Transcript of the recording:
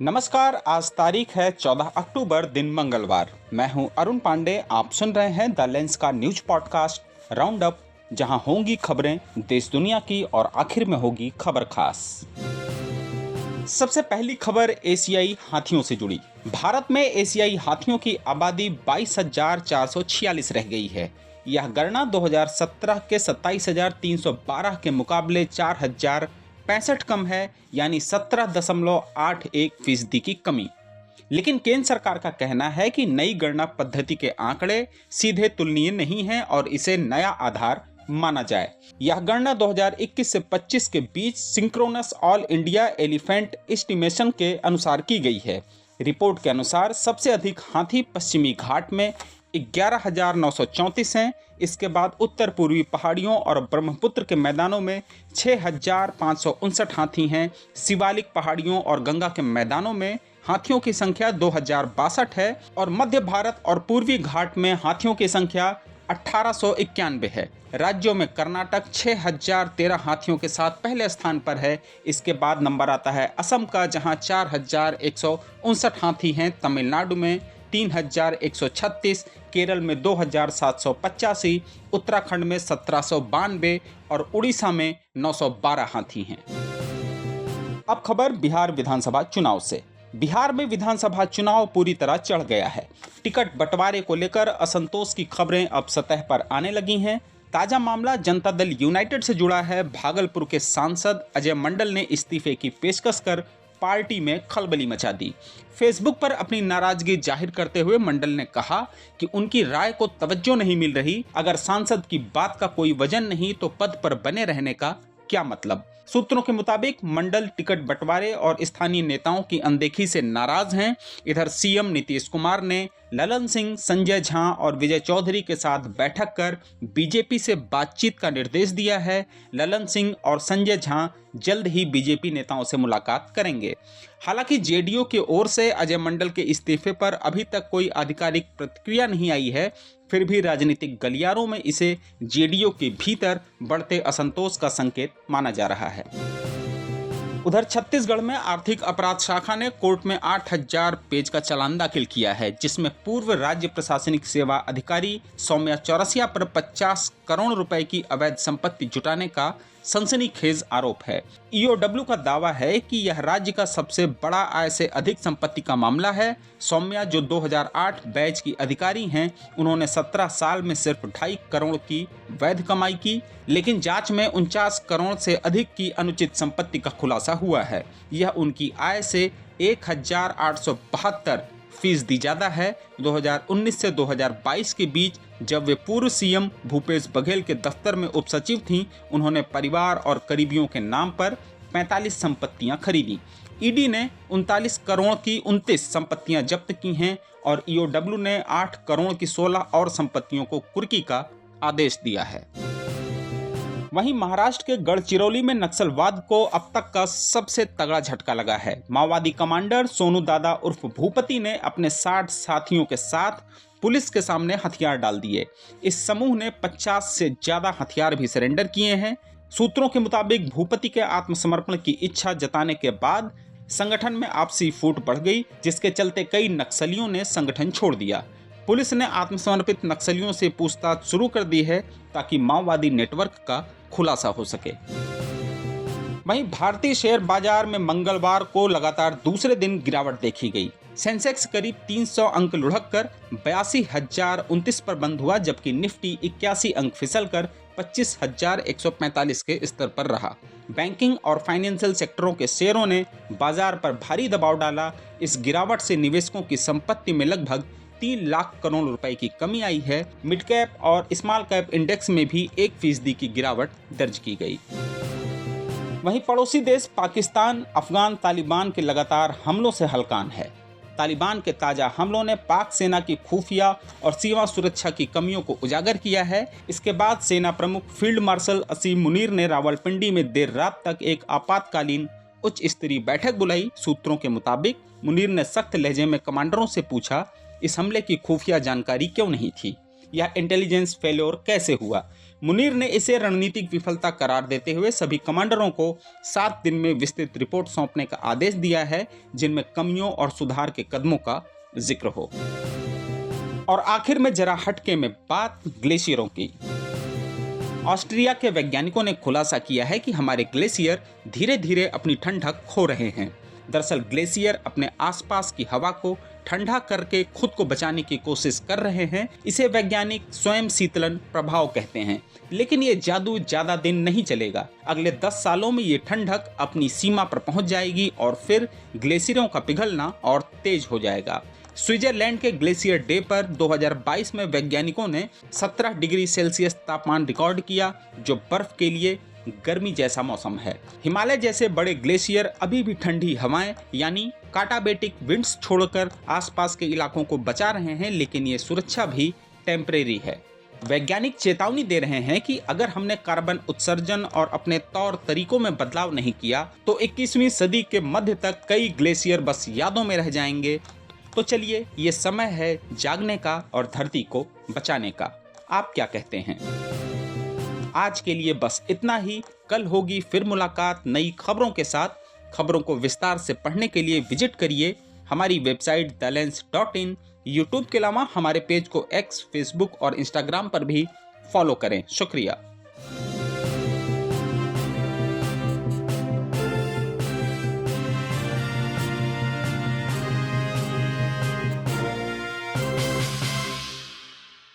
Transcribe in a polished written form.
नमस्कार। आज तारीख है 14 अक्टूबर, दिन मंगलवार। मैं हूं अरुण पांडे। आप सुन रहे हैं द लेंस का न्यूज पॉडकास्ट राउंड अप, जहां होंगी खबरें देश दुनिया की और आखिर में होगी खबर खास। सबसे पहली खबर एशियाई हाथियों से जुड़ी। भारत में एशियाई हाथियों की आबादी 22,446 रह गई है। यह गणना 2017 के 27,312 के मुकाबले 4,065 कम है, यानी 17.81% की कमी। लेकिन केंद्र सरकार का कहना है कि नई गणना पद्धति के आंकड़े सीधे तुलनीय नहीं हैं और इसे नया आधार माना जाए। यह गणना 2021 से 25 के बीच synchronous all India elephant estimation के अनुसार की गई है। रिपोर्ट के अनुसार सबसे अधिक हाथी पश्चिमी घाट में 11,934 हैं। इसके बाद उत्तर पूर्वी पहाड़ियों और ब्रह्मपुत्र के मैदानों में 6,559 हाथी हैं। शिवालिक पहाड़ियों और गंगा के मैदानों में हाथियों की संख्या 2,062 है और मध्य भारत और पूर्वी घाट में हाथियों की संख्या 1,891 है। राज्यों में कर्नाटक 6,013 हाथियों के साथ पहले स्थान पर है। इसके बाद नंबर आता है असम का, जहां 4,159 हाथी हैं। तमिलनाडु में 3,136, केरल में 2,785, उत्तराखंड में 1,792 और उड़ीसा में 912 हाथी हैं। अब खबर बिहार विधानसभा चुनाव से। बिहार में विधानसभा चुनाव पूरी तरह चढ़ गया है। टिकट बंटवारे को लेकर असंतोष की खबरें अब सतह पर आने लगी हैं। ताजा मामला जनता दल यूनाइटेड से जुड़ा है। भागलपुर के सांसद अजय मंडल ने इस्तीफे की पेशकश कर पार्टी में खलबली मचा दी। फेसबुक पर अपनी नाराजगी जाहिर करते हुए मंडल ने कहा कि उनकी राय को तवज्जो नहीं मिल रही। अगर सांसद की बात का कोई वजन नहीं तो पद पर बने रहने का क्या मतलब। सूत्रों के मुताबिक मंडल टिकट बंटवारे और स्थानीय नेताओं की अनदेखी से नाराज हैं। इधर सीएम नीतीश कुमार ने ललन सिंह, संजय झा और विजय चौधरी के साथ बैठक कर बीजेपी से बातचीत का निर्देश दिया है। ललन सिंह और संजय झा जल्द ही बीजेपी नेताओं से मुलाकात करेंगे। हालांकि जेडीयू की ओर से अजय मंडल के इस्तीफे पर अभी तक कोई आधिकारिक प्रतिक्रिया नहीं आई है। फिर भी राजनीतिक गलियारों में इसे जेडीयू के भीतर बढ़ते असंतोष का संकेत माना जा रहा है। उधर छत्तीसगढ़ में आर्थिक अपराध शाखा ने कोर्ट में 8,000 पेज का चालान दाखिल किया है, जिसमें पूर्व राज्य प्रशासनिक सेवा अधिकारी सौम्या चौरसिया पर 50 करोड़ रुपए की अवैध संपत्ति जुटाने का सनसनीखेज आरोप है। ईओडब्ल्यू का दावा है कि यह राज्य का सबसे बड़ा आय से अधिक संपत्ति का मामला है। सौम्या, जो 2008 बैच की अधिकारी हैं, उन्होंने 17 साल में सिर्फ 2.5 करोड़ की वैध कमाई की, लेकिन जांच में 49 करोड़ से अधिक की अनुचित संपत्ति का खुलासा हुआ है। यह उनकी आय से 1,872% ज्यादा है। 2019 से 2022 के बीच जब वे पूर्व सीएम भूपेश बघेल के दफ्तर में उपसचिव थीं, उन्होंने परिवार और करीबियों के नाम पर 45 संपत्तियां खरीदी। ईडी ने 39 करोड़ की 29 संपत्तियां जब्त की हैं और ईओडब्ल्यू ने 8 करोड़ की 16 और संपत्तियों को कुर्की का आदेश दिया है। वहीं महाराष्ट्र के गढ़चिरौली में नक्सलवाद को अब तक का सबसे तगड़ा झटका लगा है। माओवादी कमांडर सोनू दादा उर्फ भूपति ने अपने 60 साथियों के साथ पुलिस के सामने हथियार डाल दिए। इस समूह ने 50 से ज्यादा हथियार भी सरेंडर किए हैं। सूत्रों के मुताबिक भूपति के आत्मसमर्पण की इच्छा जताने के बाद संगठन में आपसी फूट बढ़ गई, जिसके चलते कई नक्सलियों ने संगठन छोड़ दिया। पुलिस ने आत्मसमर्पित नक्सलियों से पूछताछ शुरू कर दी है ताकि माओवादी नेटवर्क का खुलासा हो सके। वहीं भारतीय शेयर बाजार में मंगलवार को लगातार दूसरे दिन गिरावट देखी गई। सेंसेक्स करीब 300 अंक लुढ़ककर 82,029 पर बंद हुआ, जबकि निफ्टी 81 अंक फिसलकर 25,145 के स्तर पर रहा। बैंकिंग और फाइनेंशियल सेक्टरों के शेयरों ने बाजार पर भारी दबाव डाला। इस गिरावट से निवेशकों की संपत्ति में लगभग 3 लाख करोड़ रुपए की कमी आई है। मिड कैप और स्मॉल कैप इंडेक्स में भी 1% की गिरावट दर्ज की गई। वहीं पड़ोसी देश पाकिस्तान अफगान तालिबान के लगातार हमलों से हलकान है। तालिबान के ताजा हमलों ने पाक सेना की खुफिया और सीमा सुरक्षा की कमियों को उजागर किया है। इसके बाद सेना प्रमुख फील्ड मार्शल असीम मुनीर ने रावलपिंडी में देर रात तक एक आपातकालीन उच्च स्तरीय बैठक बुलाई। सूत्रों के मुताबिक मुनीर ने सख्त लहजे में कमांडरों से पूछा, इस हमले की खुफिया जानकारी क्यों नहीं थी। यह इंटेलिजेंस फेल्योर कैसे हुआ। मुनीर ने इसे रणनीतिक विफलता करार देते हुए सभी कमांडरों को 7 दिन में विस्तृत रिपोर्ट सौंपने का आदेश दिया है, जिनमें कमियों और सुधार के कदमों का जिक्र हो। और आखिर में जरा हटके में बात ग्लेशियरों की। ऑस्ट्रिया के वैज्ञानिकों ने खुलासा किया है कि हमारे ग्लेशियर धीरे धीरे अपनी ठंडक खो रहे हैं। दरअसल ग्लेशियर अपने आसपास की हवा को ठंडा करके खुद को बचाने की कोशिश कर रहे हैं। इसे वैज्ञानिक स्वयं शीतलन प्रभाव कहते हैं। लेकिन ये जादू ज्यादा दिन नहीं चलेगा। अगले 10 सालों में ये ठंडक अपनी सीमा पर पहुंच जाएगी और फिर ग्लेशियरों का पिघलना और तेज हो जाएगा। स्विट्जरलैंड के ग्लेशियर डे पर 2022 में वैज्ञानिकों ने 17 डिग्री सेल्सियस तापमान रिकॉर्ड किया, जो बर्फ के लिए गर्मी जैसा मौसम है। हिमालय जैसे बड़े ग्लेशियर अभी भी ठंडी हवाएं यानी काटाबेटिक विंड्स छोड़कर आसपास के इलाकों को बचा रहे हैं, लेकिन ये सुरक्षा भी टेम्परेरी है। वैज्ञानिक चेतावनी दे रहे हैं कि अगर हमने कार्बन उत्सर्जन और अपने तौर तरीकों में बदलाव नहीं किया तो 21वीं सदी के मध्य तक कई ग्लेशियर बस यादों में रह जाएंगे। तो चलिए, ये समय है जागने का और धरती को बचाने का। आप क्या कहते हैं? आज के लिए बस इतना ही। कल होगी फिर मुलाकात नई खबरों के साथ। खबरों को विस्तार से पढ़ने के लिए विजिट करिए हमारी वेबसाइट thelens.in। यूट्यूब के अलावा हमारे पेज को एक्स, फेसबुक और इंस्टाग्राम पर भी फॉलो करें। शुक्रिया।